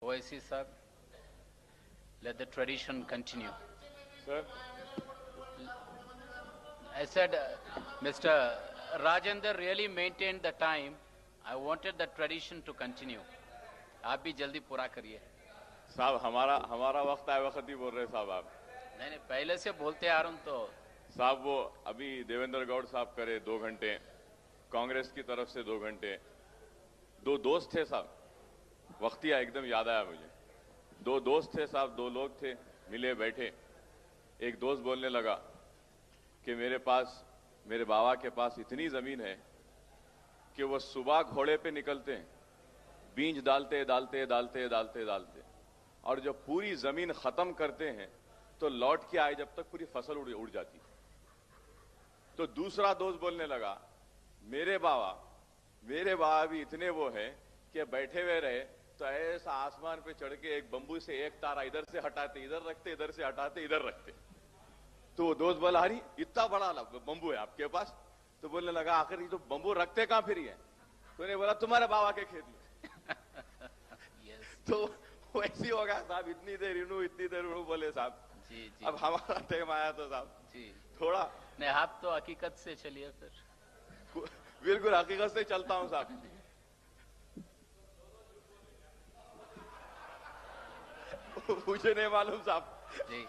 Owaisi Sahab, let the tradition continue. Sir? I said, Mr. Rajender really maintained the time. I wanted the tradition to continue. आप भी जल्दी पूरा करिए। साहब हमारा वक्त आए वक्त ही बोल रहे साहब आप। नहीं पहले से बोलते आ रहा हूं तो। साहब वो अभी देवेंद्र गौड़ साहब करे 2 घंटे, कांग्रेस की तरफ से 2 घंटे, 2 दोस्त थे साहब, वक्तिया एकदम याद आया मुझे। 2 दोस्त थे साहब, 2 लोग थे, मिले बैठे। एक दोस्त बोलने लगा कि मेरे बाबा के पास इतनी जमीन है कि वो सुबह घोड़े पे निकलते हैं, बीज डालते डालते डालते डालते डालते, और जब पूरी जमीन खत्म करते हैं तो लौट के आए जब तक पूरी फसल उड़ जाती। तो दूसरा दोस्त बोलने लगा, मेरे बाबा भी इतने वो है कि बैठे हुए रहे तो ऐसा आसमान पे चढ़ के एक बंबू से एक तारा इधर से हटाते इधर रखते, इधर से हटाते इधर रखते। तो वो दोस्त बोला, अरे इतना बड़ा बंबू है आपके पास? तो बोलने लगा, आखिर ये तो बंबू रखते कहां फिर है? तो उन्हें बोला, तुम्हारे बाबा के खेत में। तो वैसी हो गया साहब, इतनी देर इनू बोले साहब। जी। अब हमारा टाइम आया तो साहब जी थोड़ा नहीं, आप तो हकीकत से चलिए फिर। बिल्कुल हकीकत से चलता हूं साहब। मुझे नहीं मालूम साहब। जी